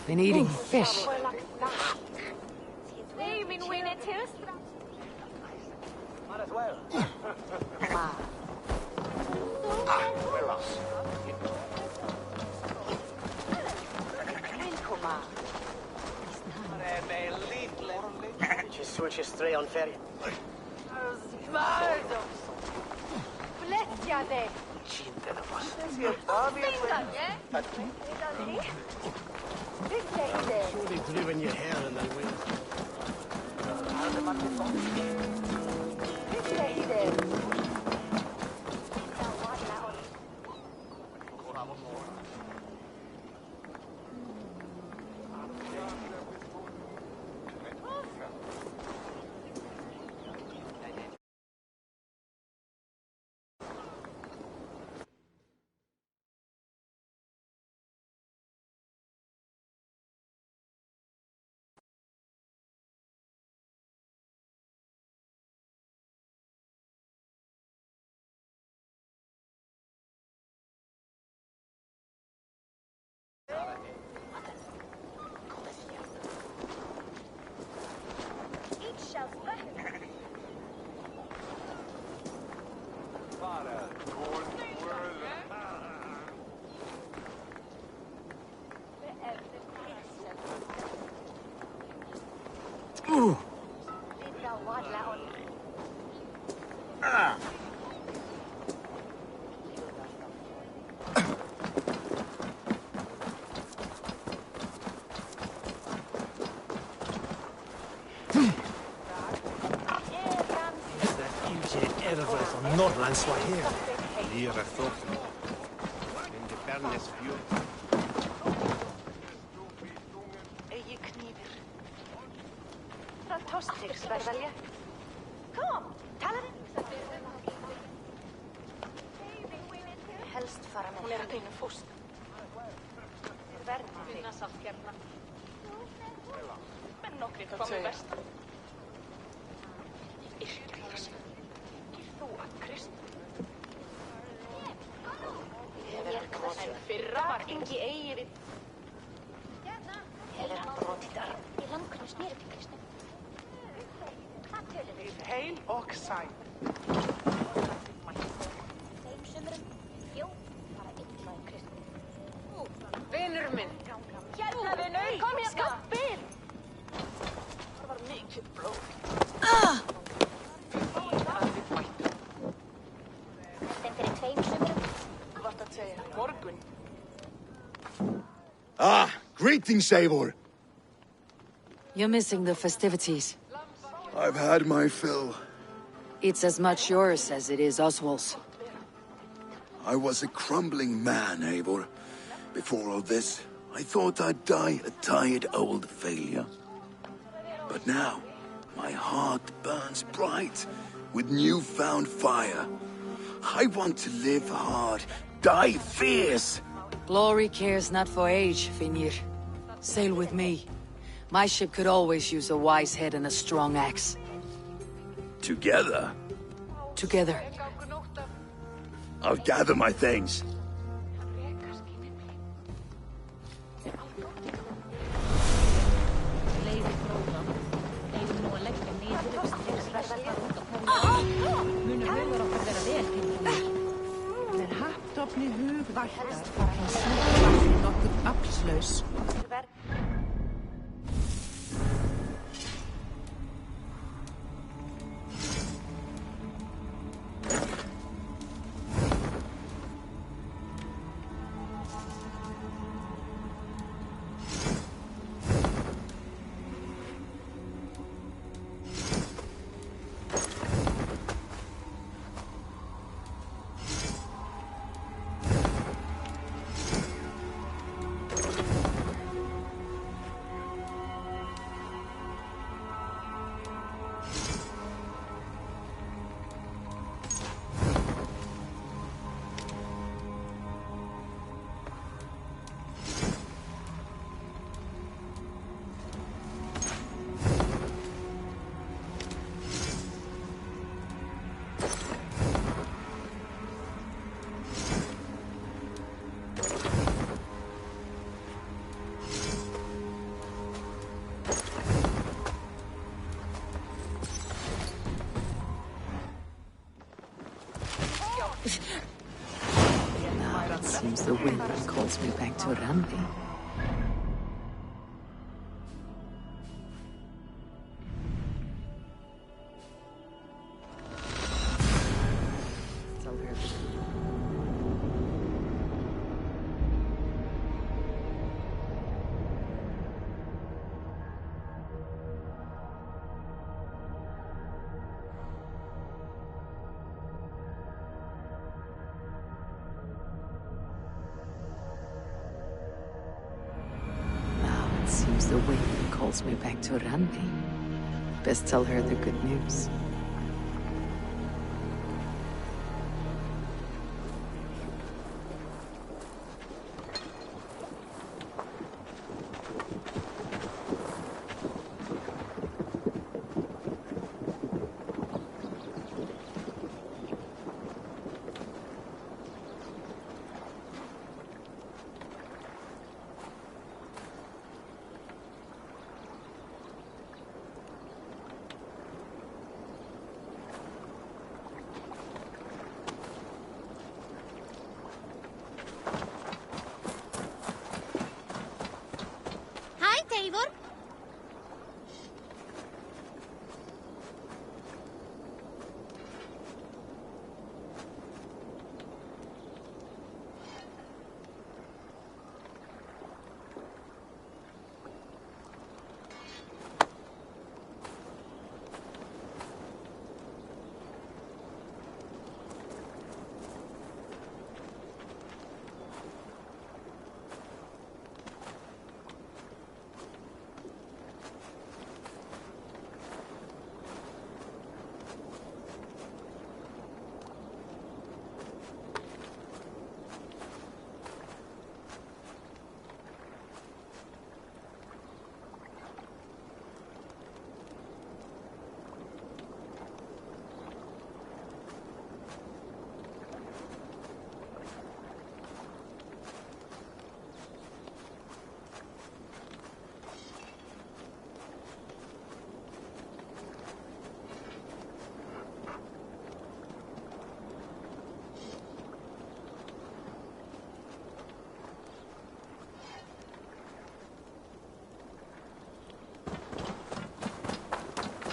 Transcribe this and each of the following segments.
Been eating fish. Might as well. Just switch us straight on ferry. Surely driven your hair in that wind. Ooh. Norrlands var her. Lira thought. In the Bernes view. Eigi knýfir. Það tóstiks verðalja. Kom, talarinn. Helst fara með. Hún að þínu fúst. Verðum finna samt hérna. Men nokkri komi best. Fyrra var engi eigi við. Hefur hann brotið arm? Í langunum snýri til Kristinn. Hvað tölum við? Heil og sæl. Þeim sumrum, bara illa Kristinn. Vinur minn. Hérna vinur, kom hérna. Skappinn. Það var mikið blóð. Kristinn fyrir tveim sumrum. Vart að segja, morgun. Ah, greetings, Eivor. You're missing the festivities. I've had my fill. It's as much yours as it is Oswald's. I was a crumbling man, Eivor. Before all this, I thought I'd die a tired old failure. But now, my heart burns bright with newfound fire. I want to live hard, die fierce. Glory cares not for age, Finnir. Sail with me. My ship could always use a wise head and a strong axe. Together? Together. I'll gather my things. Hattofni hugvættar frá snöggvatni nokkuð aflslaus. Now it seems the wind calls me back to Randi. Tell her. Seems the wind calls me back to Randi. Best tell her the good news.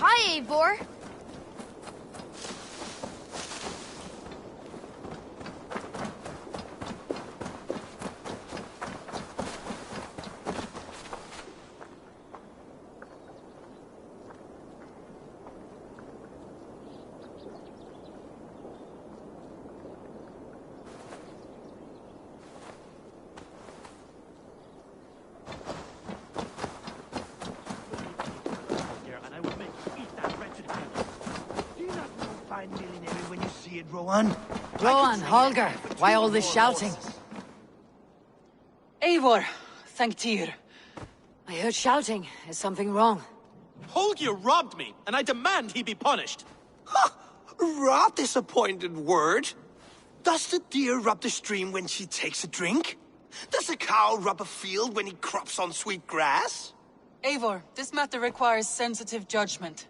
Eivor. Rowan, Holger, why all this shouting? Eivor, thank Tyr. I heard shouting. Is something wrong? Holger robbed me, and I demand he be punished. Ha! Rot disappointed word. Does the deer rub the stream when she takes a drink? Does a cow rub a field when he crops on sweet grass? Eivor, this matter requires sensitive judgment.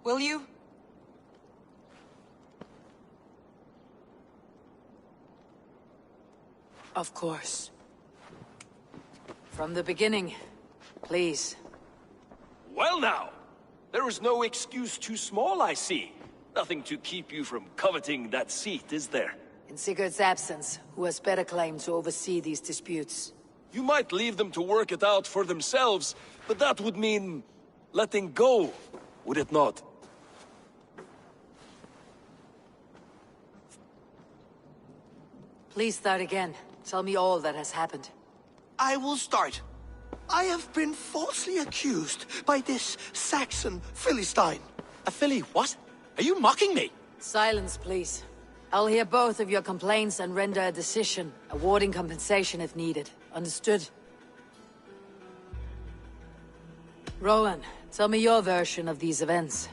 Will you? Of course. From the beginning, please. Well now, there is no excuse too small, I see. Nothing to keep you from coveting that seat, is there? In Sigurd's absence, who has better claim to oversee these disputes? You might leave them to work it out for themselves, but that would mean letting go, would it not? Please start again. Tell me all that has happened. I will start. I have been falsely accused by this Saxon Philistine. A filly what? Are you mocking me? Silence, please. I'll hear both of your complaints and render a decision, awarding compensation if needed. Understood? Rowan, tell me your version of these events.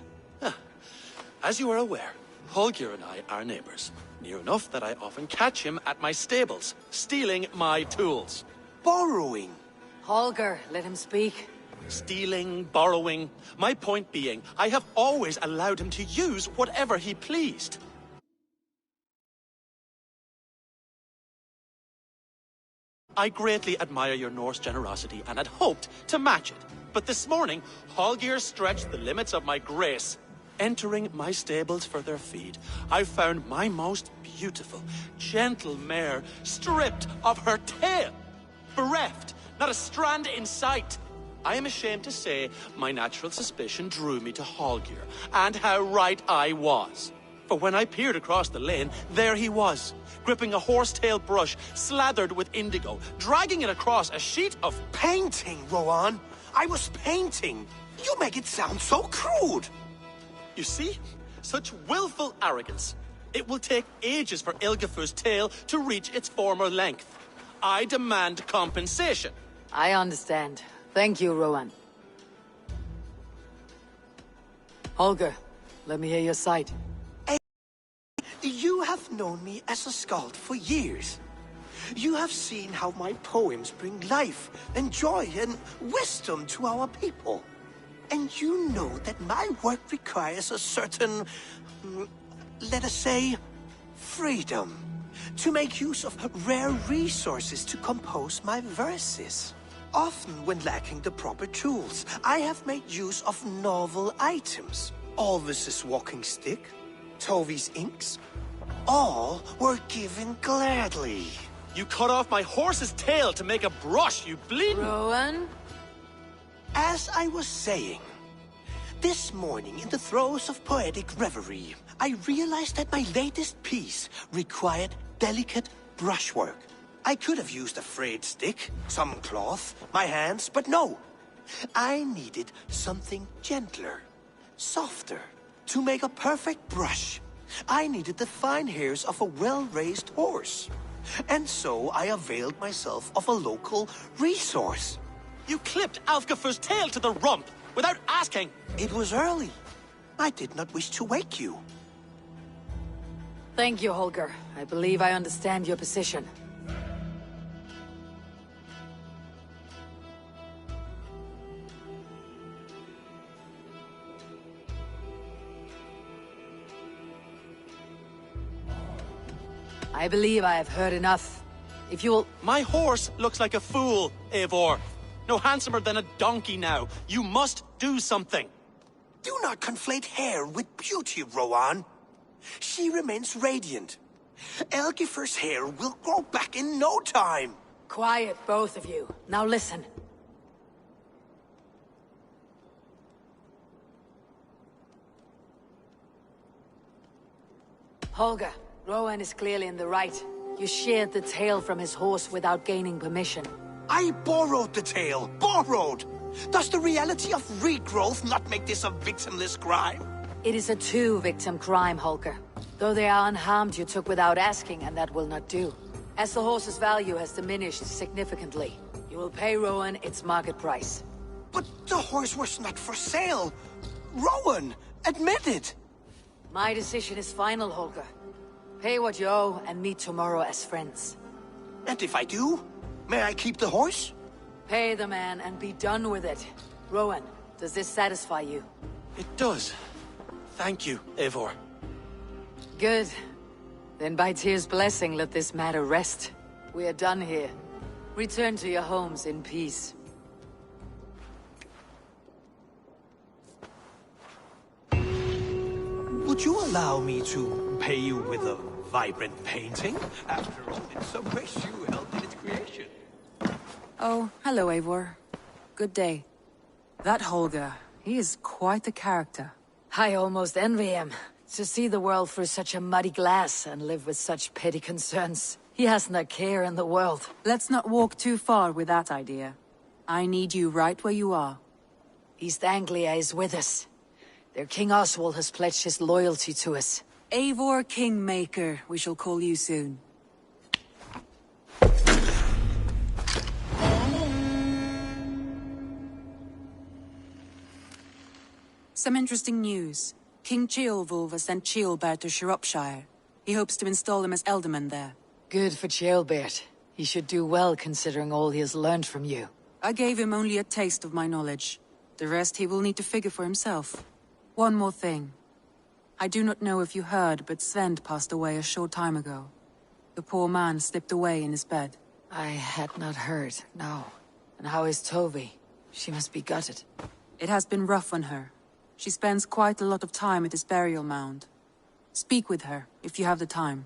As you are aware, Holger and I are neighbors. Near enough that I often catch him at my stables, stealing my tools. Borrowing. Holger, let him speak. Stealing, borrowing. My point being, I have always allowed him to use whatever he pleased. I greatly admire your Norse generosity and had hoped to match it. But this morning, Holger stretched the limits of my grace. Entering my stables for their feed, I found my most beautiful, gentle mare stripped of her tail. Bereft, not a strand in sight. I am ashamed to say my natural suspicion drew me to Holger, and how right I was. For when I peered across the lane, there he was, gripping a horsetail brush slathered with indigo, dragging it across a sheet of... Painting, Rowan. I was painting. You make it sound so crude. You see? Such willful arrogance. It will take ages for Ilgafur's tail to reach its former length. I demand compensation. I understand. Thank you, Rowan. Holger, let me hear your side. You have known me as a skald for years. You have seen how my poems bring life and joy and wisdom to our people. And you know that my work requires a certain, let us say, freedom. To make use of rare resources to compose my verses. Often when lacking the proper tools, I have made use of novel items. Alvis's walking stick, Tovi's inks, all were given gladly. You cut off my horse's tail to make a brush, you bleeding... Rowan? As I was saying, this morning in the throes of poetic reverie, I realized that my latest piece required delicate brushwork. I could have used a frayed stick, some cloth, my hands, but no. I needed something gentler, softer. To make a perfect brush, I needed the fine hairs of a well-raised horse. And so I availed myself of a local resource. You clipped Alfgafur's tail to the rump, without asking. It was early. I did not wish to wake you. Thank you, Holger. I believe I understand your position. I believe I have heard enough. If you will... My horse looks like a fool, Eivor. No handsomer than a donkey now. You must do something. Do not conflate hair with beauty, Rowan. She remains radiant. Elgifur's hair will grow back in no time. Quiet, both of you. Now listen. Holger, Rowan is clearly in the right. You sheared the tail from his horse without gaining permission. I borrowed the tail. Borrowed! Does the reality of regrowth not make this a victimless crime? It is a two-victim crime, Holger. Though they are unharmed, you took without asking, and that will not do. As the horse's value has diminished significantly, you will pay Rowan its market price. But the horse was not for sale. Rowan, admit it. My decision is final, Holger. Pay what you owe and meet tomorrow as friends. And if I do, may I keep the horse? Pay the man and be done with it. Rowan, does this satisfy you? It does. Thank you, Eivor. Good. Then by Tyr's blessing, let this matter rest. We are done here. Return to your homes in peace. Would you allow me to pay you with a vibrant painting? After all, in some ways you helped in its creation. Oh, hello, Eivor. Good day. That Holger, he is quite the character. I almost envy him. To see the world through such a muddy glass and live with such petty concerns. He hasn't a care in the world. Let's not walk too far with that idea. I need you right where you are. East Anglia is with us. Their King Oswald has pledged his loyalty to us. Eivor Kingmaker, we shall call you soon. Some interesting news. King Ceolwulf has sent Ceolbert to Shropshire. He hopes to install him as Elderman there. Good for Ceolbert. He should do well considering all he has learned from you. I gave him only a taste of my knowledge. The rest he will need to figure for himself. One more thing. I do not know if you heard, but Svend passed away a short time ago. The poor man slipped away in his bed. I had not heard, no. And how is Tovi? She must be gutted. It has been rough on her. She spends quite a lot of time at his burial mound. Speak with her, if you have the time.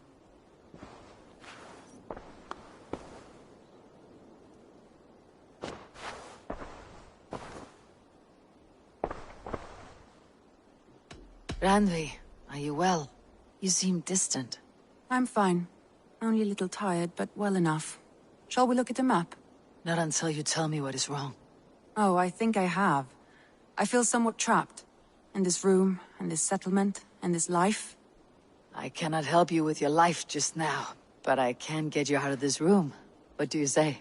Randvi, are you well? You seem distant. I'm fine. Only a little tired, but well enough. Shall we look at the map? Not until you tell me what is wrong. Oh, I think I have. I feel somewhat trapped. In this room, and this settlement, and this life. I cannot help you with your life just now, but I can get you out of this room. What do you say?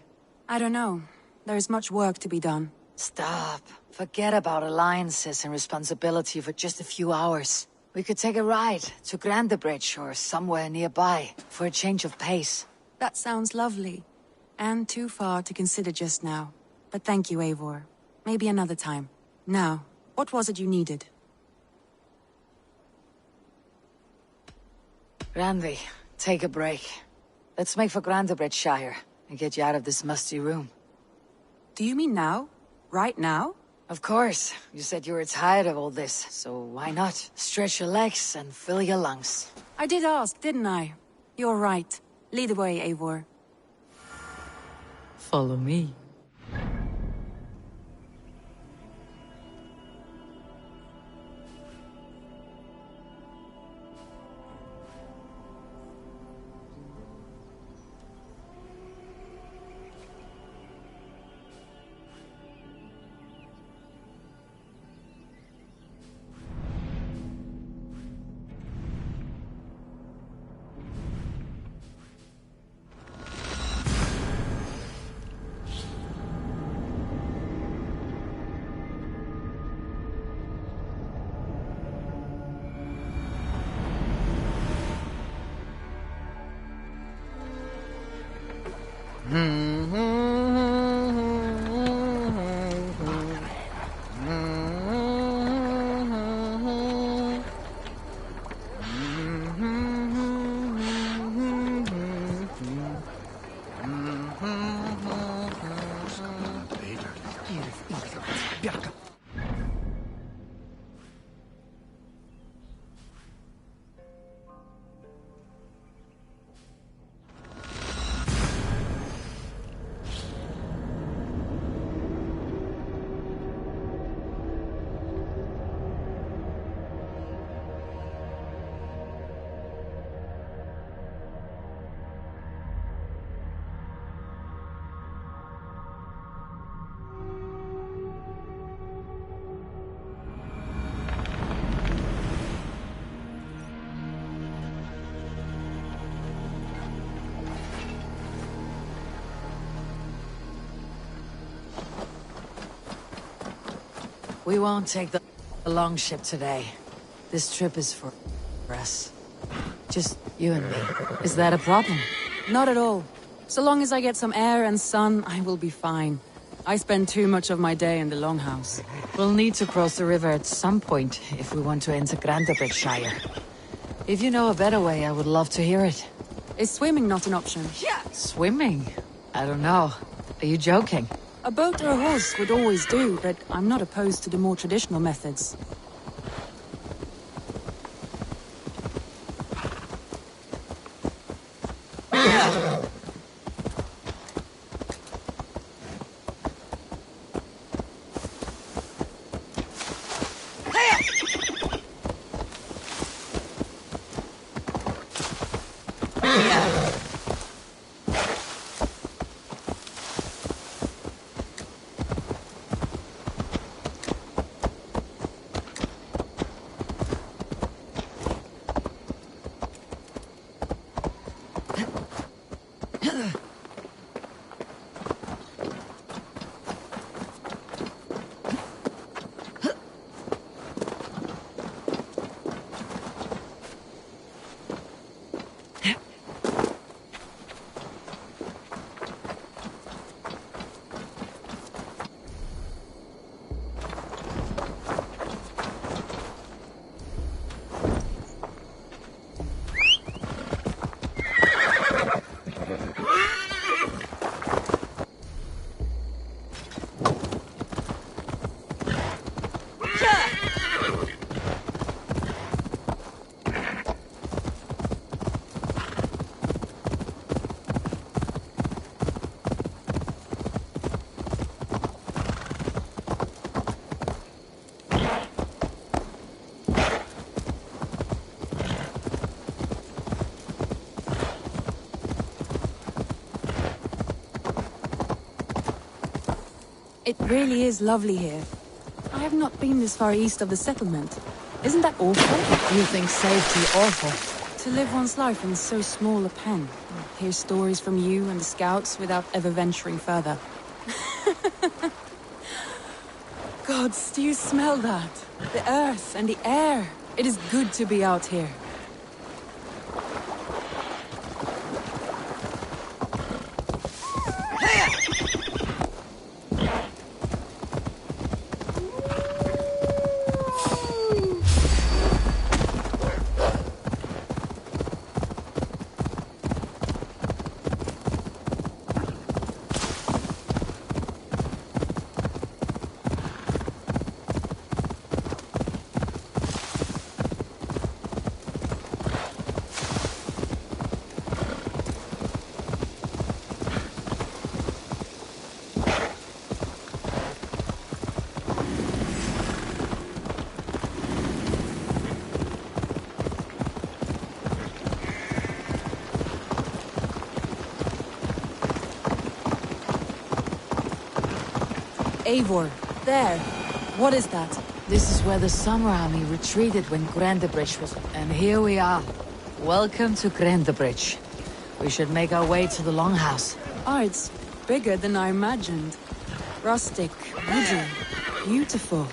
I don't know. There is much work to be done. Stop. Forget about alliances and responsibility for just a few hours. We could take a ride to Grandebridge or somewhere nearby for a change of pace. That sounds lovely. And too far to consider just now. But thank you, Eivor. Maybe another time. Now, what was it you needed? Randvi, take a break. Let's make for Grandebridgeshire and get you out of this musty room. Do you mean now? Right now? Of course. You said you were tired of all this, so why not? Stretch your legs and fill your lungs. I did ask, didn't I? You're right. Lead the way, Eivor. Follow me. We won't take the long ship today. This trip is for us. Just you and me. Is that a problem? Not at all. So long as I get some air and sun, I will be fine. I spend too much of my day in the Longhouse. We'll need to cross the river at some point if we want to enter Grantebridgeshire. If you know a better way, I would love to hear it. Is swimming not an option? Yeah. Swimming? I don't know. Are you joking? A boat or a horse would always do, but I'm not opposed to the more traditional methods. It really is lovely here. I have not been this far east of the settlement. Isn't that awful? You think safety awful? To live one's life in so small a pen. Hear stories from you and the scouts without ever venturing further. Gods, do you smell that? The earth and the air. It is good to be out here. Eivor, there. What is that? This is where the Summer Army retreated when Grantebridge was... And here we are. Welcome to Grantebridge. We should make our way to the Longhouse. Oh, it's bigger than I imagined. Rustic, wooden, beautiful.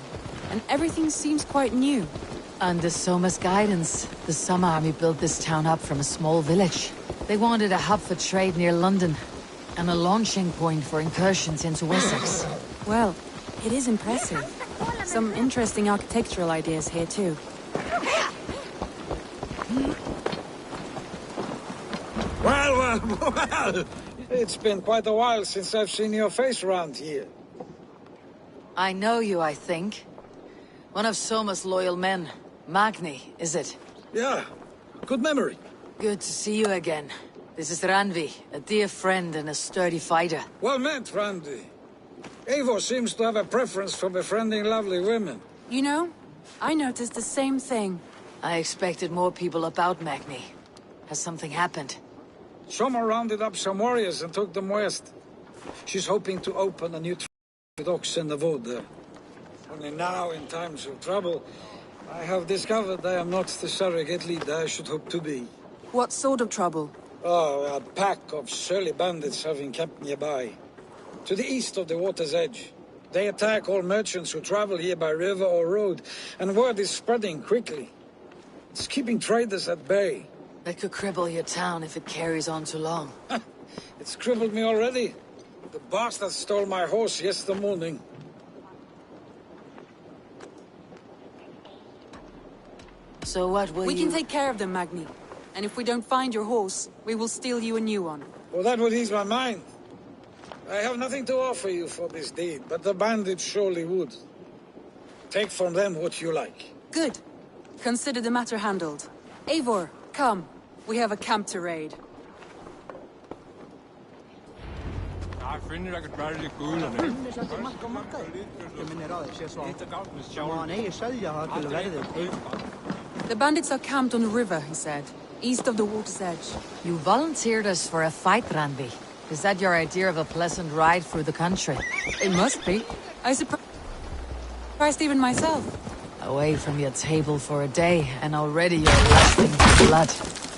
And everything seems quite new. Under Soma's guidance, the Summer Army built this town up from a small village. They wanted a hub for trade near London, and a launching point for incursions into Wessex. Well, it is impressive. Some interesting architectural ideas here, too. Well! It's been quite a while since I've seen your face around here. I know you, I think. One of Soma's loyal men. Magni, is it? Yeah, good memory. Good to see you again. This is Randvi, a dear friend and a sturdy fighter. Well met, Randy. Eivor seems to have a preference for befriending lovely women. You know, I noticed the same thing. I expected more people about Magni. Has something happened? Soma rounded up some warriors and took them west. She's hoping to open a new with ox in the wood there. Only now, in times of trouble, I have discovered I am not the surrogate leader I should hope to be. What sort of trouble? Oh, a pack of surly bandits have encamped nearby. To the east of the water's edge. They attack all merchants who travel here by river or road, and word is spreading quickly. It's keeping traders at bay. That could cripple your town if it carries on too long. It's crippled me already. The bastard stole my horse yesterday morning. So what will We can take care of them, Magni. And if we don't find your horse, we will steal you a new one. Well, that would ease my mind. I have nothing to offer you for this deed, but the bandits surely would. Take from them what you like. Good. Consider the matter handled. Eivor, come. We have a camp to raid. The bandits are camped on the river, he said, east of the water's edge. You volunteered us for a fight, Randvi. Is that your idea of a pleasant ride through the country? It must be. I surprised even myself. Away from your table for a day, and already you're lusting for blood.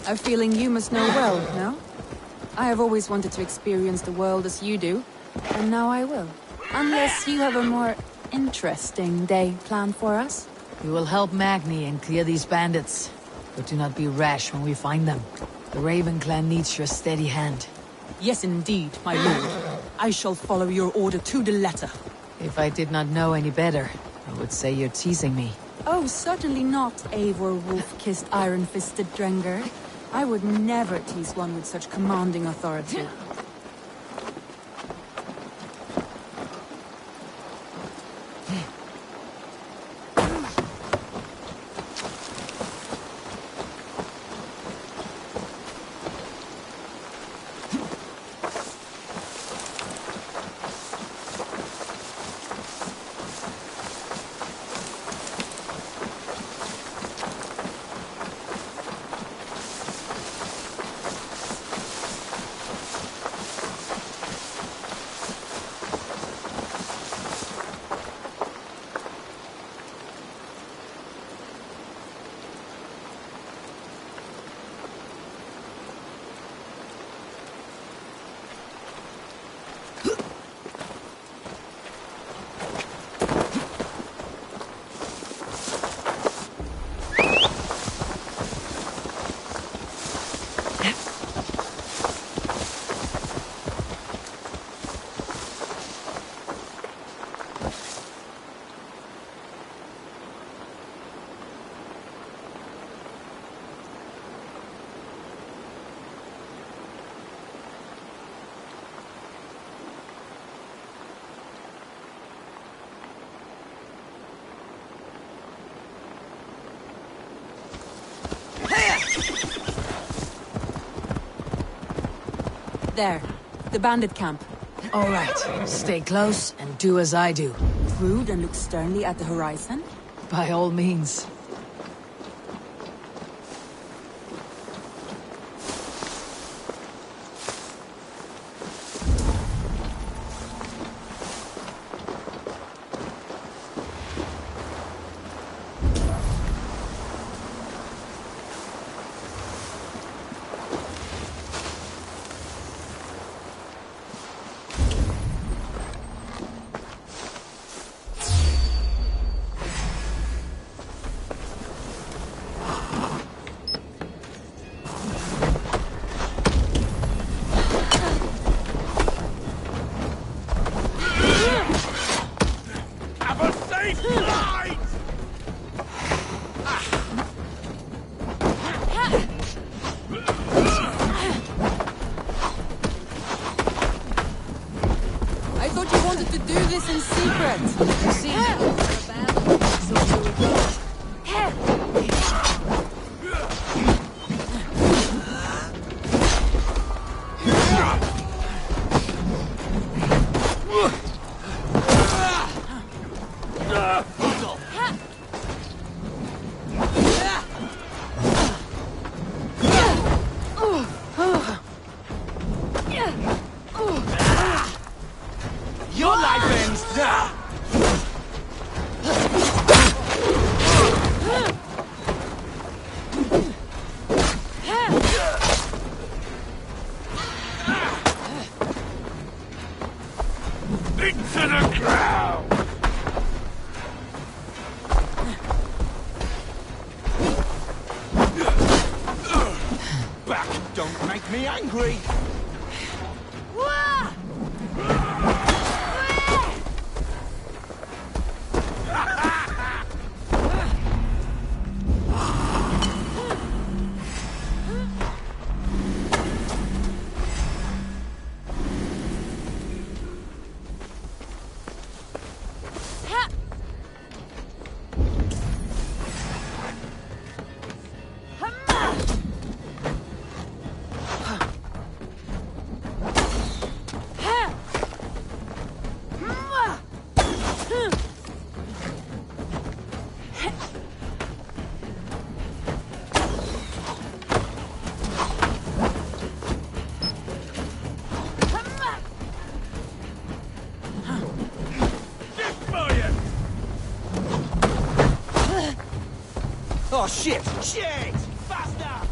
A feeling you must know well, no? I have always wanted to experience the world as you do, and now I will. Unless you have a more interesting day planned for us. We will help Magni and clear these bandits. But do not be rash when we find them. The Raven clan needs your steady hand. Yes, indeed, my lord. I shall follow your order to the letter. If I did not know any better, I would say you're teasing me. Oh, certainly not, Eivor wolf-kissed iron-fisted Drenger. I would never tease one with such commanding authority. There, the bandit camp. All right, stay close and do as I do. Rude and look sternly at the horizon? By all means. Me angry! Oh, shit! Shit! Faster!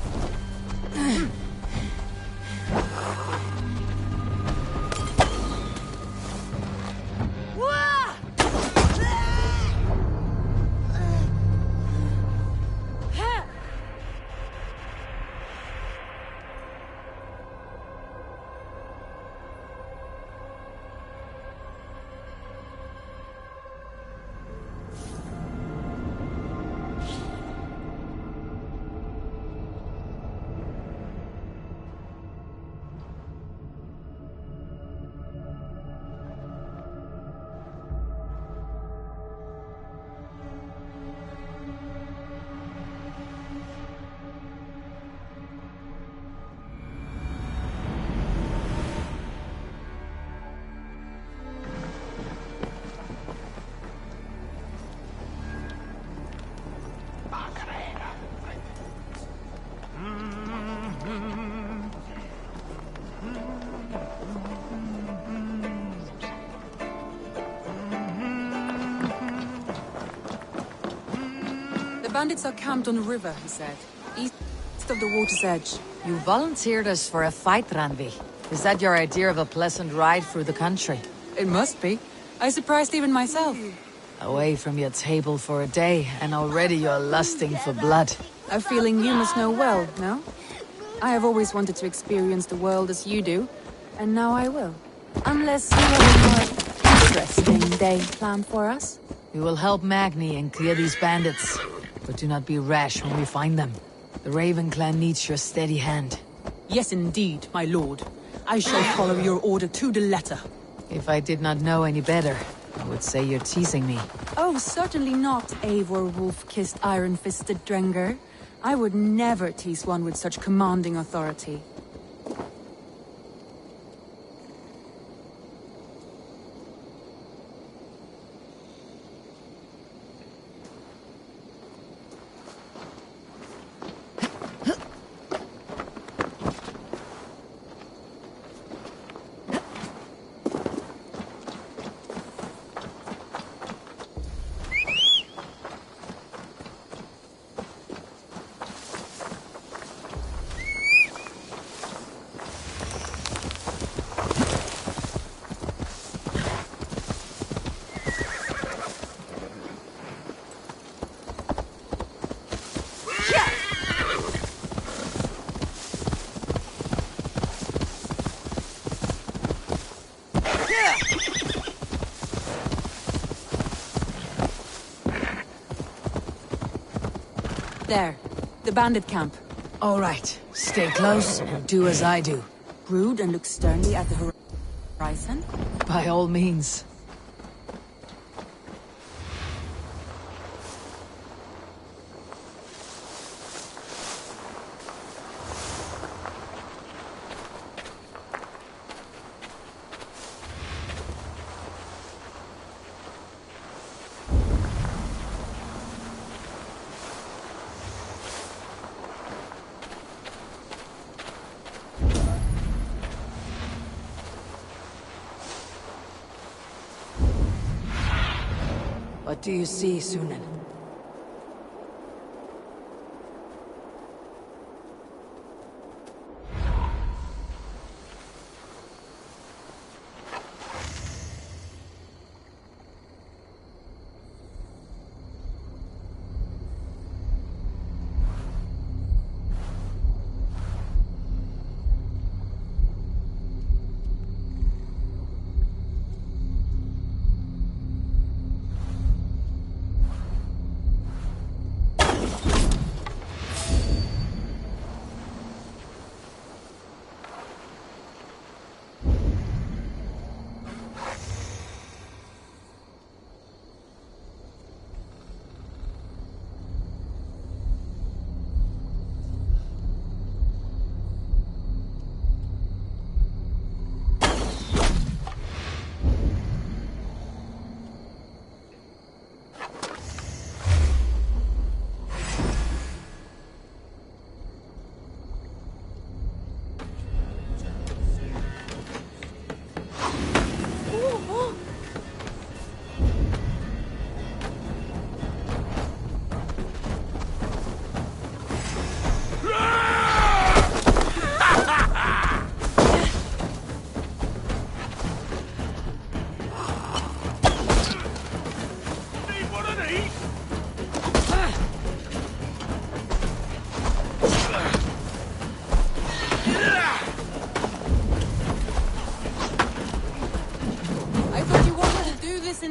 The bandits are camped on the river, he said. East of the water's edge. You volunteered us for a fight, Ranvi. Is that your idea of a pleasant ride through the country? It must be. I surprised even myself. Away from your table for a day, and already you're lusting for blood. A feeling you must know well, no? I have always wanted to experience the world as you do, and now I will. Unless you have a more interesting day planned for us. We will help Magni and clear these bandits, but do not be rash when we find them. The Raven clan needs your steady hand. Yes, indeed, my lord. I shall follow your order to the letter. If I did not know any better, I would say you're teasing me. Oh, certainly not, Eivor wolf-kissed iron-fisted Drenger. I would never tease one with such commanding authority. There, the bandit camp. All right, stay close and do as I do. Brood and look sternly at the horizon? By all means. What do you see, Sunan?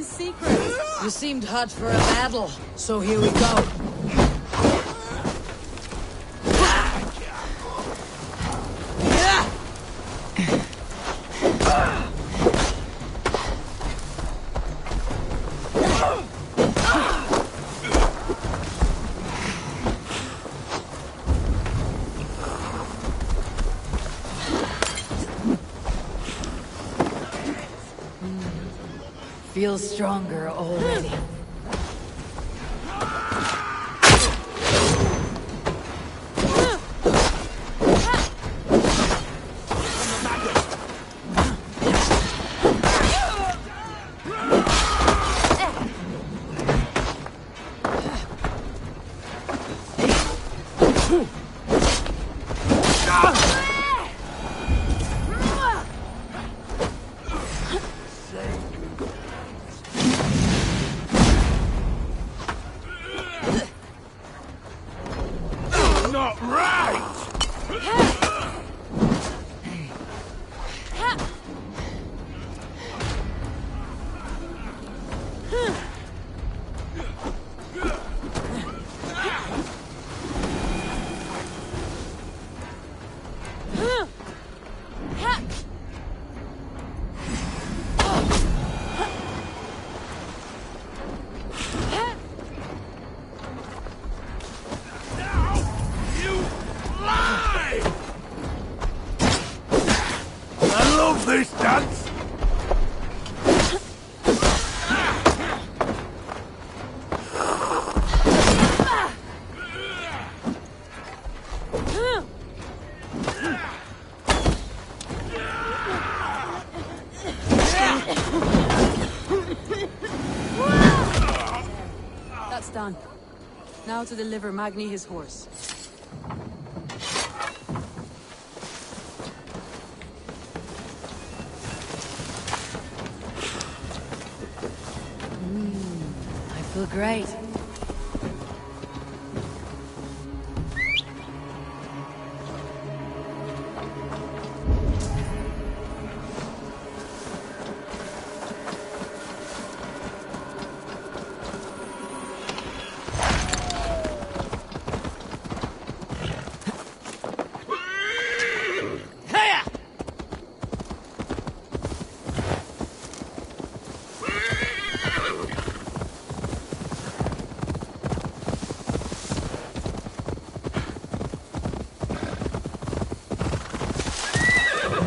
secret. You seemed hot for a battle, so here we go. Feel stronger already. Not right! I love this dance! That's done. Now to deliver Magni his horse. I feel great.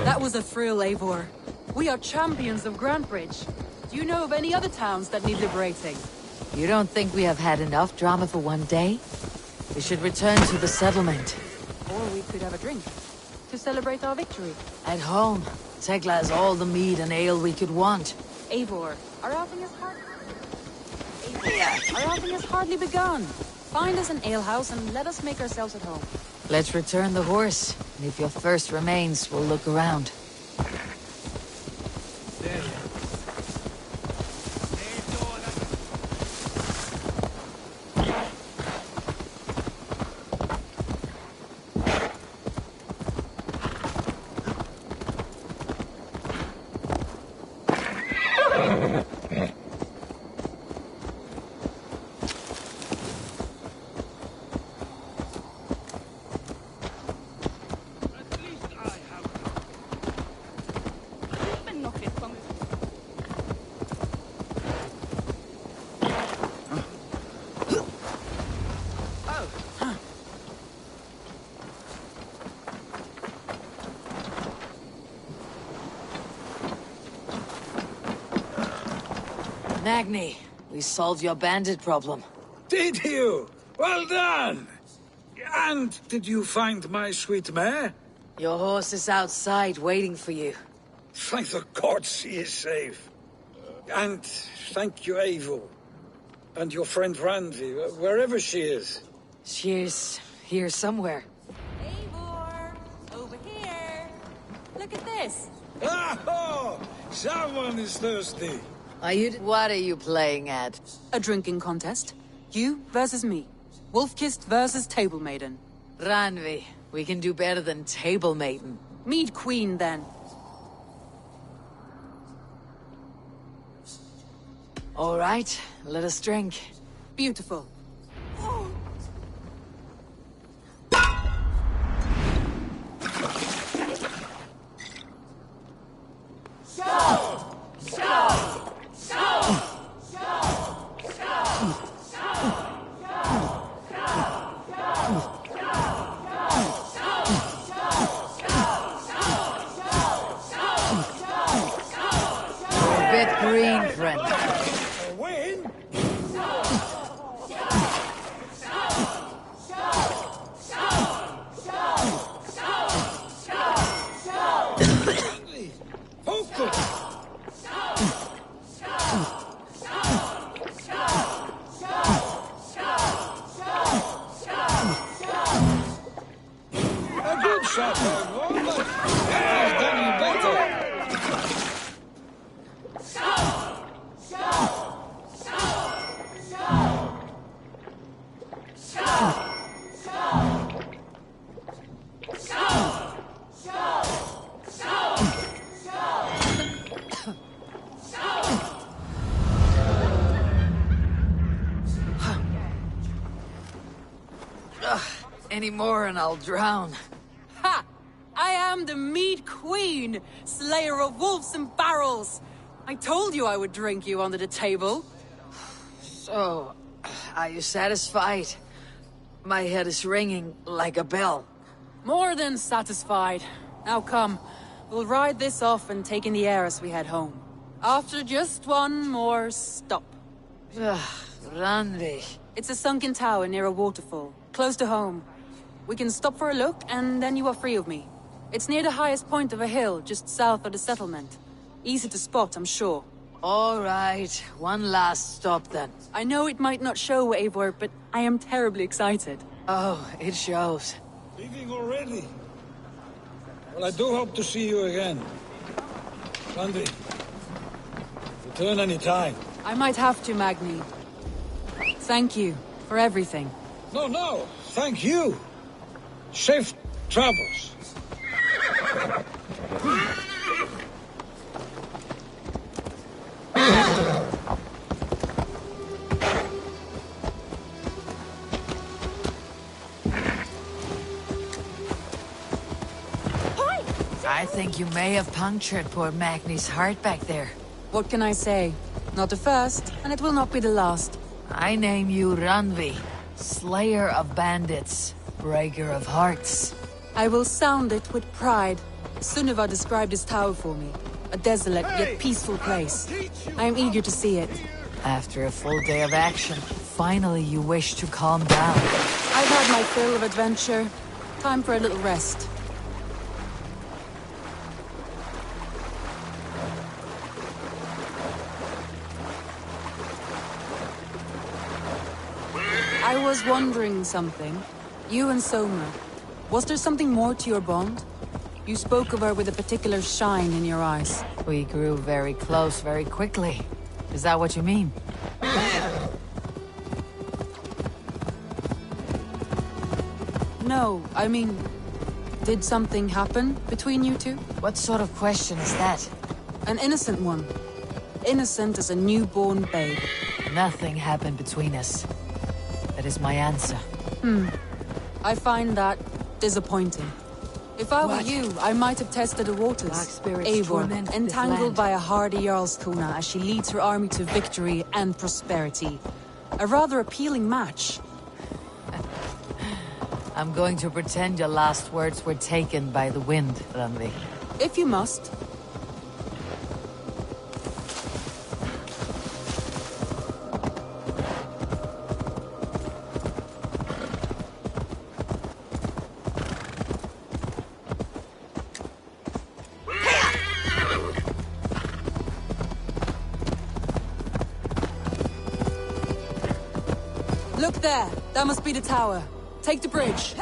That was a thrill, Eivor. We are champions of Grantbridge. Do you know of any other towns that need liberating? You don't think we have had enough drama for one day? We should return to the settlement. Or we could have a drink to celebrate our victory. At home, Tekla has all the mead and ale we could want. Eivor, our outing is hardly begun. Find us an alehouse and let us make ourselves at home. Let's return the horse, and if your thirst remains, we'll look around. Magni, we solved your bandit problem. Did you? Well done! And did you find my sweet mare? Your horse is outside waiting for you. Thank the gods he is safe. And thank you, Eivor. And your friend Randi, wherever she is. She's here somewhere. Eivor, over here. Look at this. Oh, someone is thirsty. What are you playing at? A drinking contest. You versus me. Wolf-kissed versus Table Maiden. Ranvi, we can do better than Table Maiden. Mead Queen, then. All right, let us drink. Beautiful. A bit green, friend. Win? Focus! A good shot, Edward, but he's done you better. Any more and I'll drown. Ha! I am the mead queen, slayer of wolves and barrels. I told you I would drink you under the table. So, are you satisfied? My head is ringing like a bell. More than satisfied. Now come, we'll ride this off and take in the air as we head home. After just one more stop. Randvi. It's a sunken tower near a waterfall, close to home. We can stop for a look, and then you are free of me. It's near the highest point of a hill, just south of the settlement. Easy to spot, I'm sure. All right, one last stop then. I know it might not show, Eivor, but I am terribly excited. Oh, it shows. Leaving already? Well, I do hope to see you again. Sunday. Return any time. I might have to, Magni. Thank you for everything. No, thank you. Safe travels. I think you may have punctured poor Magni's heart back there. What can I say? Not the first, and it will not be the last. I name you Randvi, slayer of bandits, breaker of hearts. I will sound it with pride. Sunniva described this tower for me. A desolate yet peaceful place. I am eager to see it. After a full day of action, finally you wish to calm down. I've had my fill of adventure. Time for a little rest. I was wondering something. You and Soma. Was there something more to your bond? You spoke of her with a particular shine in your eyes. We grew very close very quickly. Is that what you mean? No, I mean... Did something happen between you two? What sort of question is that? An innocent one. Innocent as a newborn babe. Nothing happened between us. That is my answer. I find that disappointing. If I were you, I might have tested the waters. Black spirits Eivor, torment this entangled land. by a hardy Jarlskona as she leads her army to victory and prosperity. A rather appealing match. I'm going to pretend your last words were taken by the wind, Randvi. If you must. Look there! That must be the tower. Take the bridge.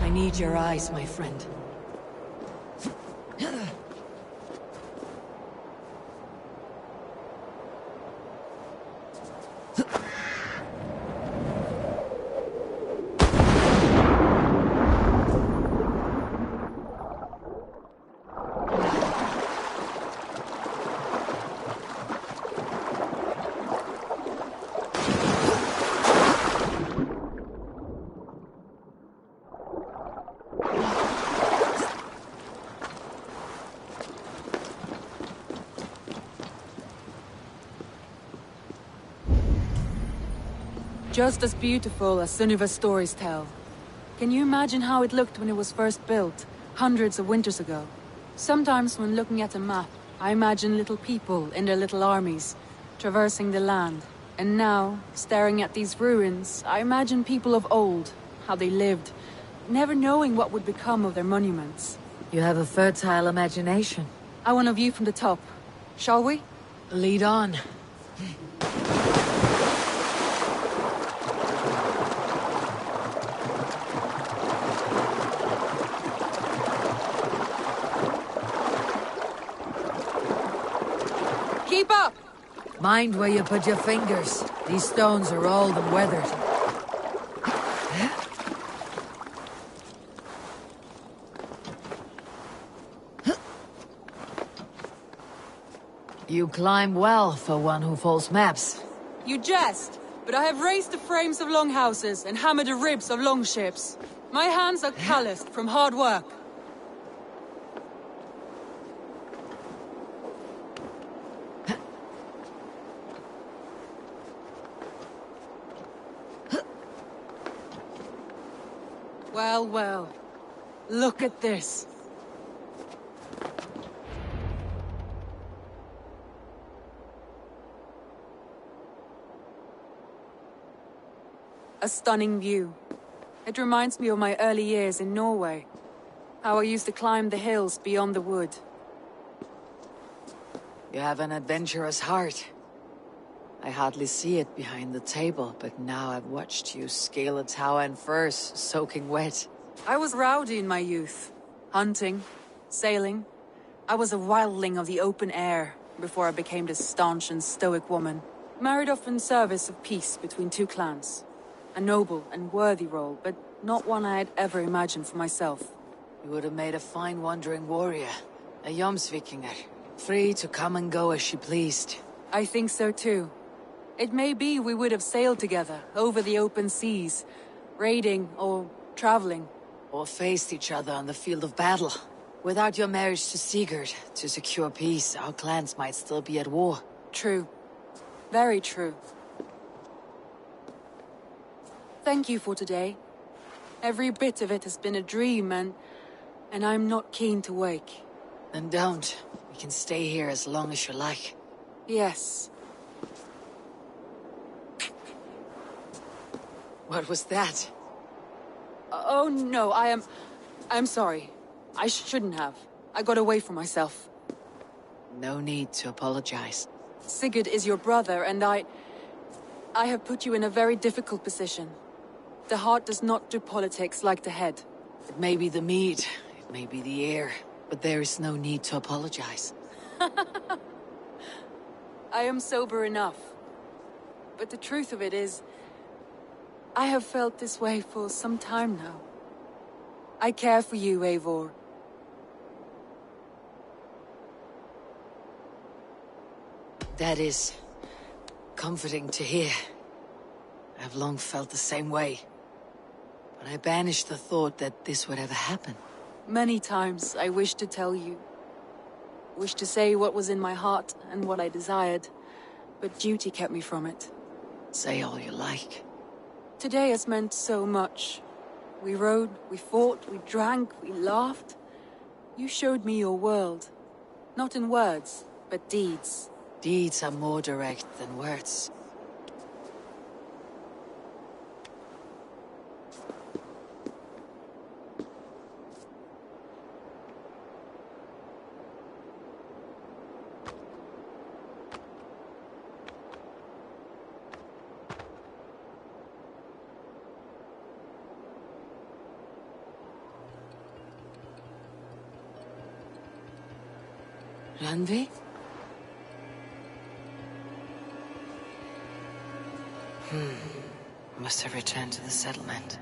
I need your eyes, my friend. Just as beautiful as Sunniva's stories tell. Can you imagine how it looked when it was first built, hundreds of winters ago? Sometimes when looking at a map, I imagine little people in their little armies, traversing the land. And now, staring at these ruins, I imagine people of old, how they lived, never knowing what would become of their monuments. You have a fertile imagination. I want a view from the top. Shall we? Lead on. Keep up! Mind where you put your fingers. These stones are old and weathered. You climb well for one who folds maps. You jest, but I have raised the frames of longhouses and hammered the ribs of longships. My hands are calloused from hard work. Well, well. Look at this. A stunning view. It reminds me of my early years in Norway. How I used to climb the hills beyond the wood. You have an adventurous heart. I hardly see it behind the table, but now I've watched you scale a tower in furs, soaking wet. I was rowdy in my youth. Hunting, sailing. I was a wildling of the open air, before I became this staunch and stoic woman. Married off in service of peace between two clans. A noble and worthy role, but not one I had ever imagined for myself. You would have made a fine wandering warrior. A Jomsvikinger. Free to come and go as she pleased. I think so too. It may be we would have sailed together, over the open seas, raiding or traveling. Or faced each other on the field of battle. Without your marriage to Sigurd, to secure peace, our clans might still be at war. True. Very true. Thank you for today. Every bit of it has been a dream, and I'm not keen to wake. Then don't. We can stay here as long as you like. Yes. What was that? Oh no, I'm sorry. I shouldn't have. I got away from myself. No need to apologize. Sigurd is your brother, and I have put you in a very difficult position. The heart does not do politics like the head. It may be the mead, it may be the air, but there is no need to apologize. I am sober enough. But the truth of it is, I have felt this way for some time now. I care for you, Eivor. That is comforting to hear. I've long felt the same way. But I banished the thought that this would ever happen. Many times I wished to tell you. Wished to say what was in my heart and what I desired. But duty kept me from it. Say all you like. Today has meant so much. We rode, we fought, we drank, we laughed. You showed me your world. Not in words, but deeds. Deeds are more direct than words. Randvi? Must have returned to the settlement.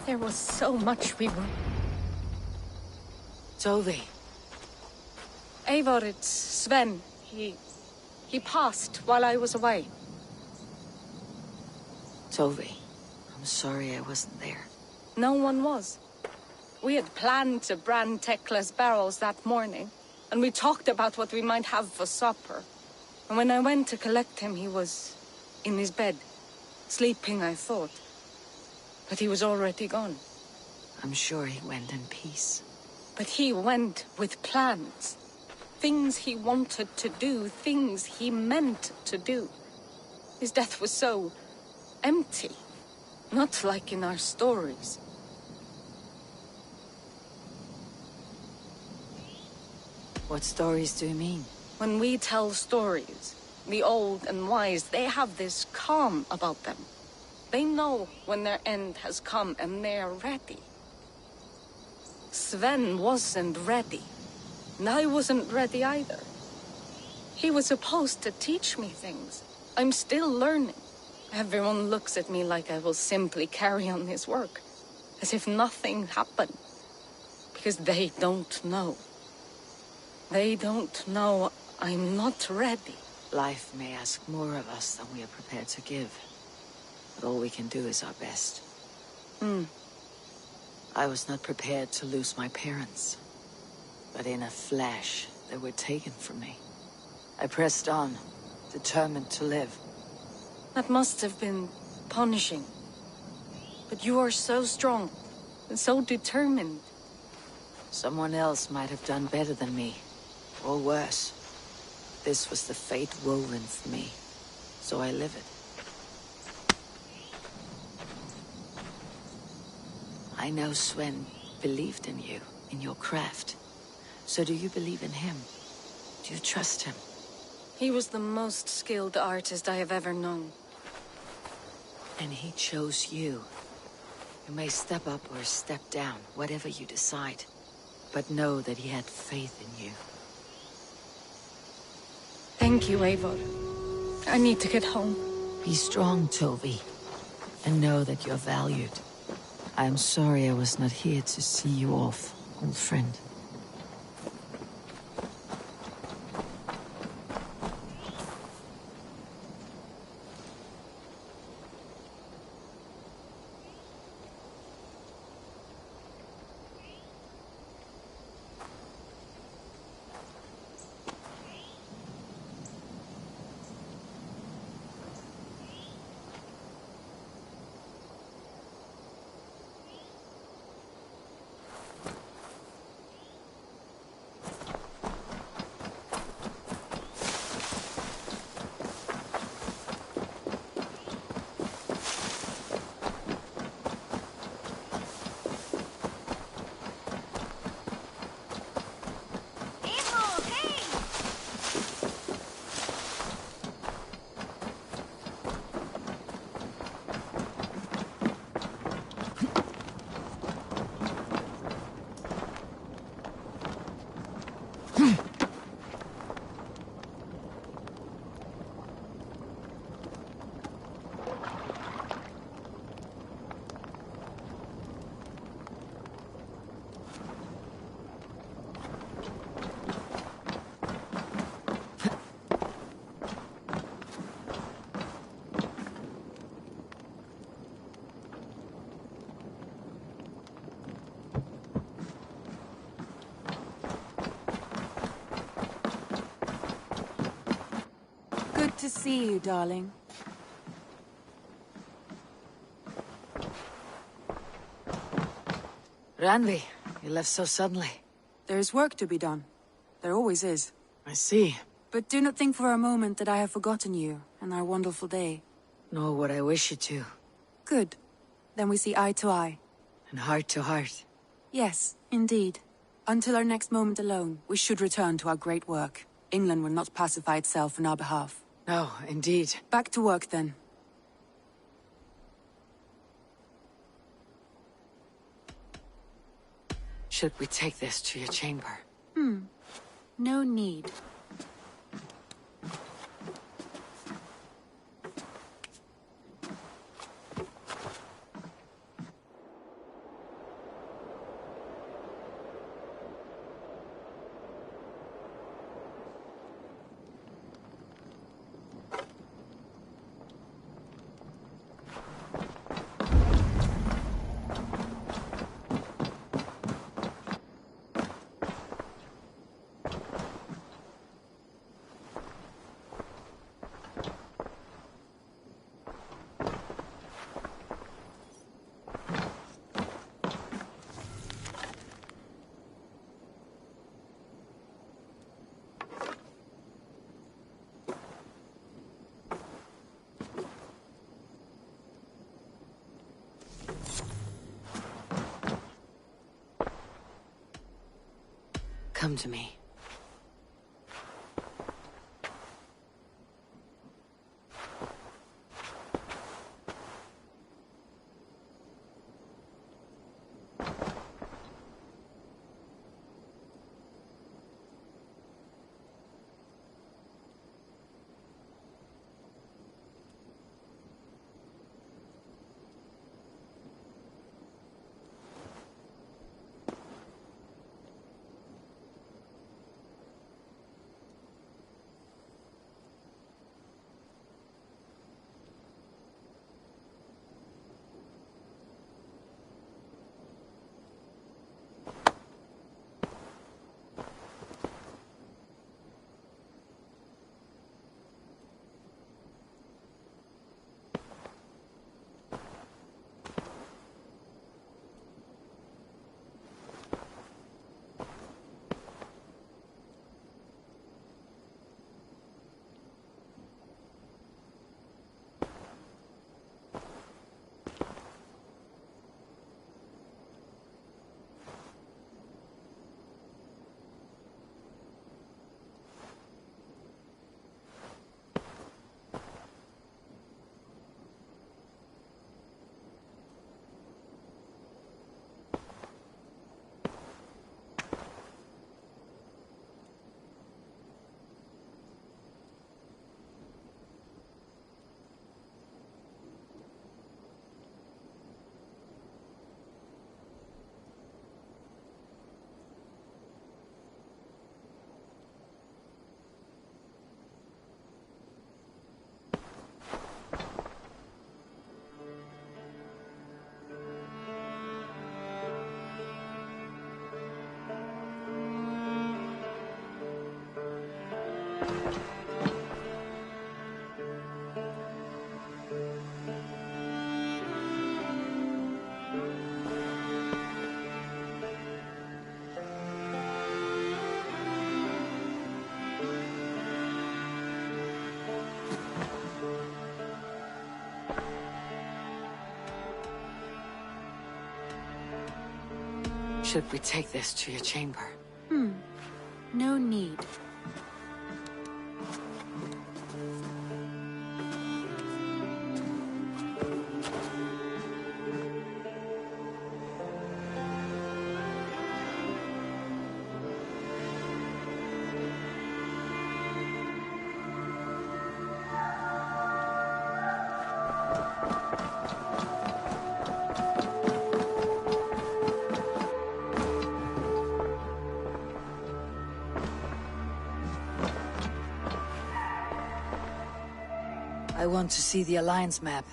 There was so much we were... Tove. Eivor, it's Sven. He passed while I was away. Tove, I'm sorry I wasn't there. No one was. We had planned to brand Tekla's barrels that morning, and we talked about what we might have for supper. And when I went to collect him, he was in his bed, sleeping, I thought. But he was already gone. I'm sure he went in peace. But he went with plans. Things he wanted to do, things he meant to do. His death was so empty. Not like in our stories. What stories do you mean? When we tell stories, the old and wise, they have this calm about them. They know when their end has come and they're ready. Sven wasn't ready. And I wasn't ready either. He was supposed to teach me things. I'm still learning. Everyone looks at me like I will simply carry on his work. As if nothing happened. Because they don't know. They don't know I'm not ready. Life may ask more of us than we are prepared to give. But all we can do is our best. I was not prepared to lose my parents. But in a flash, they were taken from me. I pressed on, determined to live. That must have been punishing. But you are so strong, and so determined. Someone else might have done better than me. Or worse. This was the fate woven for me. So I live it. I know Sven believed in you, in your craft. So do you believe in him? Do you trust him? He was the most skilled artist I have ever known. And he chose you. You may step up or step down, whatever you decide. But know that he had faith in you. Thank you, Eivor. I need to get home. Be strong, Tovi. And know that you're valued. I'm sorry I was not here to see you off, old friend. Good to see you, darling. Randvi, you left so suddenly. There is work to be done. There always is. I see. But do not think for a moment that I have forgotten you and our wonderful day. Nor would I wish you to. Good. Then we see eye to eye. And heart to heart. Yes, indeed. Until our next moment alone, we should return to our great work. England will not pacify itself on our behalf. No, indeed. Back to work, then. Should we take this to your chamber? No need. Come to me. Should we take this to your chamber? No need. I want to see the Alliance map.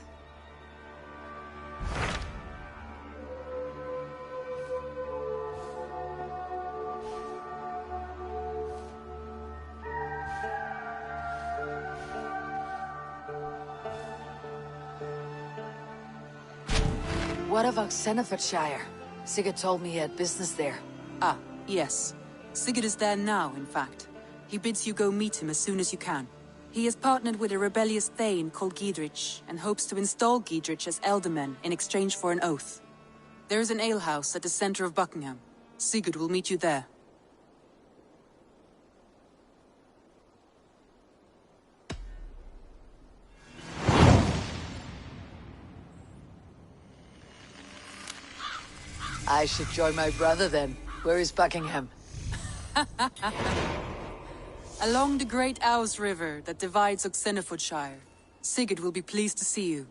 What of Oxenfordshire? Sigurd told me he had business there. Ah, yes. Sigurd is there now, in fact. He bids you go meet him as soon as you can. He has partnered with a rebellious Thane called Giedrich, and hopes to install Giedrich as Elderman in exchange for an oath. There is an alehouse at the center of Buckingham. Sigurd will meet you there. I should join my brother then. Where is Buckingham? Along the great Ouse River that divides Oxenfordshire. Sigurd will be pleased to see you.